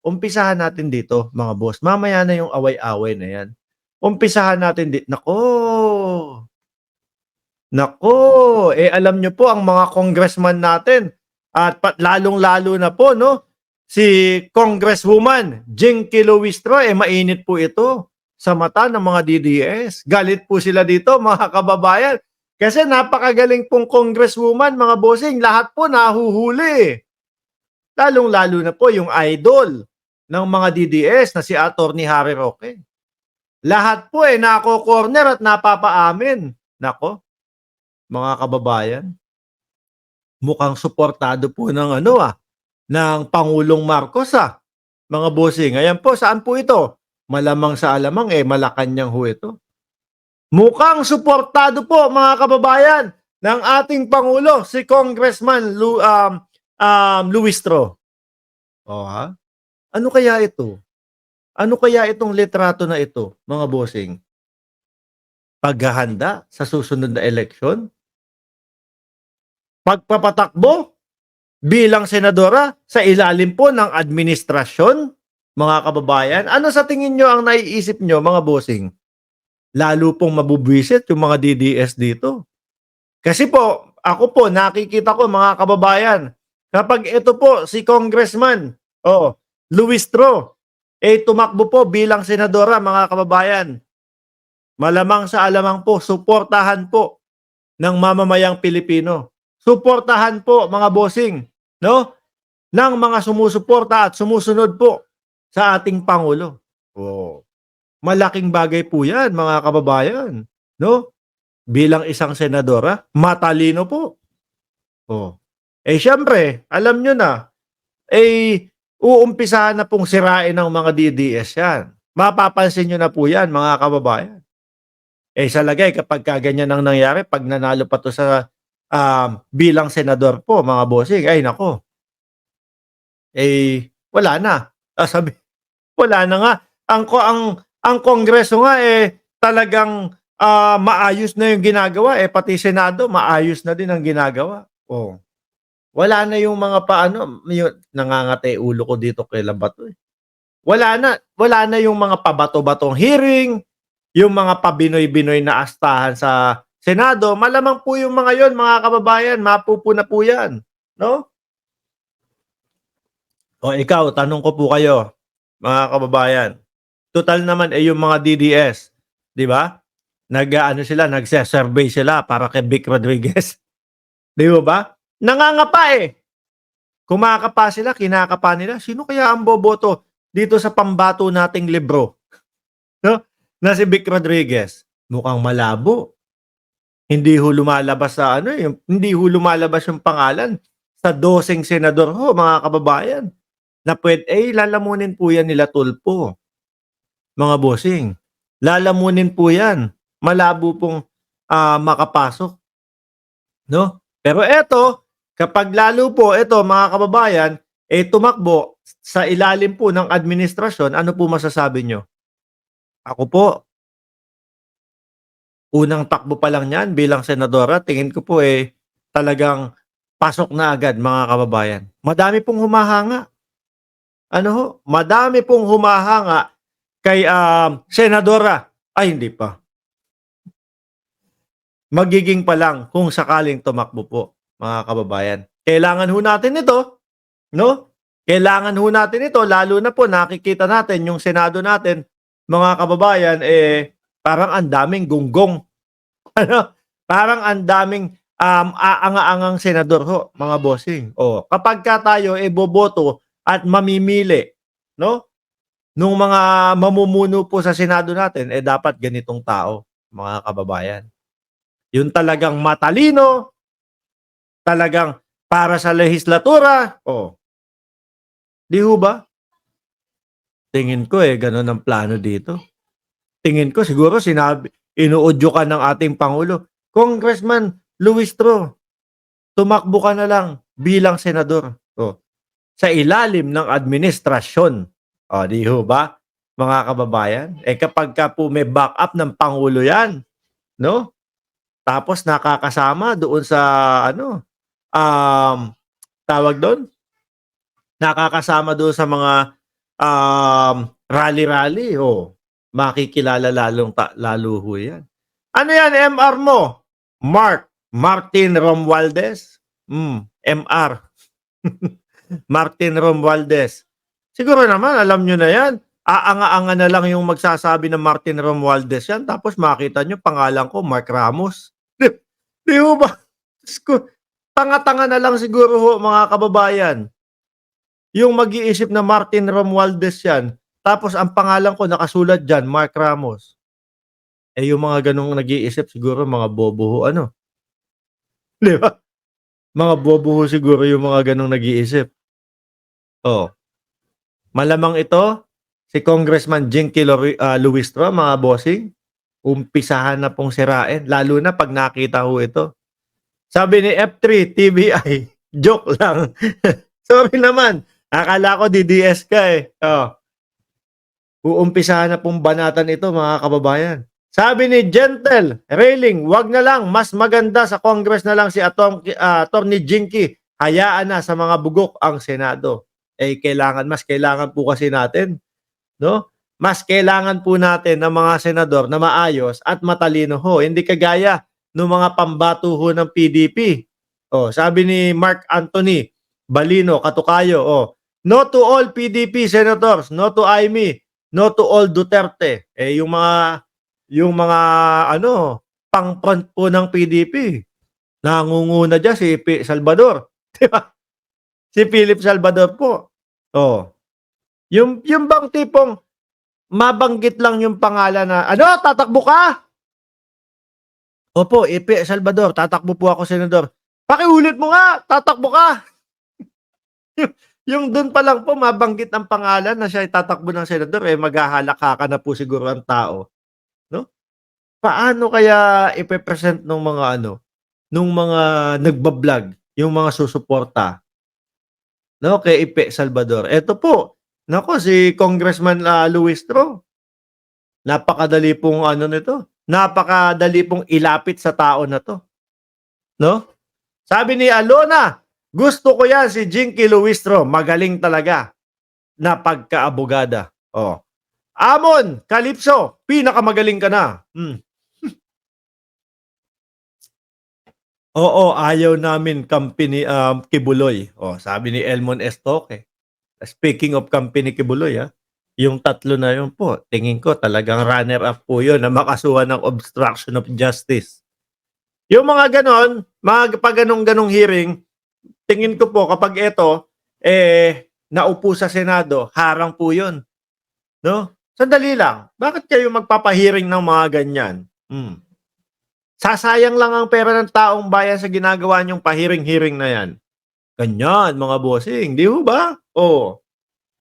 umpisahan natin dito mga boss. Mamaya na yung away-away na yan. Umpisahan natin naku, naku, alam nyo po ang mga congressman natin at lalong-lalo na po, no, si Congresswoman Jinky Luistro, mainit po ito sa mata ng mga DDS. Galit po sila dito, mga kababayan. Kasi napakagaling pong congresswoman, mga bossing. Lahat po nahuhuli. Lalong-lalo na po yung idol ng mga DDS na si Attorney Harry Roque. Lahat po nako-corner at napapaamin. Nako, mga kababayan, mukhang suportado po ng ng Pangulong Marcos mga bossing. Ayan po, saan po ito? Malamang sa alamang Malacanang ho ito. Mukhang suportado po mga kababayan ng ating Pangulo, si Congressman Luistro. O ha? Ano kaya ito? Ano kaya itong litrato na ito, mga bossing? Paghahanda sa susunod na eleksyon? Pagpapatakbo bilang senadora sa ilalim po ng administrasyon, mga kababayan? Ano sa tingin nyo ang naiisip nyo, mga bossing? Lalo pong mabubwisit yung mga DDS dito. Kasi po, ako po, nakikita ko mga kababayan, kapag ito po si Congressman Luistro, tumakbo po bilang senadora, mga kababayan, malamang sa alamang po, suportahan po ng mamamayang Pilipino. Suportahan po, mga bossing, no, ng mga sumusuporta at sumusunod po sa ating Pangulo. Malaking bagay po yan, mga kababayan, no? Bilang isang senadora, matalino po. Syempre, alam nyo na, uumpisahan na pong sirain ng mga DDS yan. Mapapansin nyo na po yan, mga kababayan. Sa lagay, kapag kaganyan ang nangyari, pag nanalo pa to sa bilang senador po, mga bossing, nako. Wala na. Sabi, wala na nga. Ang Kongreso nga talagang maayos na yung ginagawa. Pati Senado, maayos na din ang ginagawa. Wala na yung mga nangangate ulo ko dito kay Labato. Wala na yung mga pabato-batong hearing, yung mga pabinoy-binoy na astahan sa Senado. Malamang po yung mga yon, mga kababayan, mapupuna po yan, no? Ikaw, tanong ko po kayo, mga kababayan. Total naman yung mga DDS, 'di ba? Nagse-survey sila para kay Vic Rodriguez. 'Di ba? Nangangapa Kumakapa sila, kinakapa nila. Sino kaya ang boboto dito sa pambato nating libro? No? Na si Vic Rodriguez. Mukhang malabo. Hindi ho lumalabas hindi ho lumalabas yung pangalan sa 12 senador ho, mga kababayan. Na lalamunin po yan nila Tulfo. Mga bossing. Lalamunin po yan. Malabo pong makapasok. No? Pero kapag lalo po mga kababayan, tumakbo sa ilalim po ng administrasyon, ano po masasabi nyo? Ako po, unang takbo pa lang yan bilang senadora, tingin ko po talagang pasok na agad, mga kababayan. Madami pong humahanga. Madami pong humahanga kay senadora. Hindi pa. Magiging pa lang kung sakaling tumakbo po, mga kababayan. Kailangan ho natin ito, no? Kailangan ho natin ito, lalo na po nakikita natin yung Senado natin, mga kababayan, parang ang daming gunggong. Parang ang daming aanga-angang senador ho, mga bossing. Kapag ka tayo boboto at mamimili, no? Nung mga mamumuno po sa Senado natin, dapat ganitong tao, mga kababayan. Yung talagang matalino, talagang para sa lehislatura, di ho ba? Tingin ko ganun ang plano dito. Tingin ko siguro inuudyo ka ng ating Pangulo, Congressman Luistro, tumakbo ka na lang bilang senador. Sa ilalim ng administrasyon. Di ho ba, mga kababayan? Kapag ka po may backup ng Pangulo yan, no? Tapos nakakasama doon sa tawag doon? Nakakasama doon sa mga rally-rally, makikilala lalo ho yan. Ano yan, MR mo? Martin Romualdez? MR. Martin Romualdez. Siguro naman, alam nyo na yan. Aanga-anga na lang yung magsasabi ng Martin Romualdez yan. Tapos makita nyo, pangalan ko, Mark Ramos. Di ho ba? Tanga-tanga na lang siguro ho, mga kababayan. Yung mag-iisip na Martin Romualdez yan. Tapos ang pangalan ko nakasulat dyan, Mark Ramos. Yung mga ganong nag-iisip siguro, mga bobo ho, ano? Di ba? Mga bobo ho siguro yung mga ganong nag-iisip. Malamang ito, si Congressman Jinky Luistro, mga bossing, umpisahan na pong sirain, lalo na pag nakita ho ito. Sabi ni F3, TBI, joke lang. Sorry naman, akala ko DDS ka eh. Uumpisahan na pong banatan ito, mga kababayan. Sabi ni Gentle Railing, wag na lang, mas maganda sa Congress na lang si Attorney Jinky. Hayaan na sa mga bugok ang Senado. Mas kailangan po kasi natin, no? Mas kailangan po natin ng mga senador na maayos at matalino ho. Hindi kagaya ng mga pambato ho ng PDP. Sabi ni Mark Anthony Balino Katukayo, no to all PDP senators, no to Aimee, no to all Duterte. Yung mga pang-front po ng PDP. Nangunguna dyan si Salvador. Di ba? Si Philip Salvador po. Yung bang tipong mabanggit lang yung pangalan na, tatakbo ka? Opo, Ipe Salvador, tatakbo po ako, senador. Pakiulit mo nga, tatakbo ka. Yung doon pa lang po, mabanggit ang pangalan na siya tatakbo ng senador, maghahalakaka na po siguro ang tao. No? Paano kaya ipe-present ng mga nung mga nagbablog, yung mga susuporta, no, kay Ipe Salvador? Ito po, nako, si Congressman Luistro, napakadali pong nito. Napakadali pong ilapit sa tao na to. No? Sabi ni Alona, gusto ko yan si Jinky Luistro, magaling talaga na pagkaabogada. Amon, Calypso, pinakamagaling ka na. Oo, ayaw namin company Kibuloy. Sabi ni Elmon Estoque. Speaking of company Kibuloy, yung tatlo na yun po, tingin ko talagang runner-up po yun na makasuhan ng obstruction of justice. Yung mga ganon, pag ganong hearing, tingin ko po kapag ito, naupo sa Senado, harang po yun. No? Sandali lang, bakit kayo magpapahearing ng mga ganyan? Sasayang lang ang pera ng taong bayan sa ginagawa niyong pahiring-hiring na yan. Ganyan, mga bossing. Di ho ba?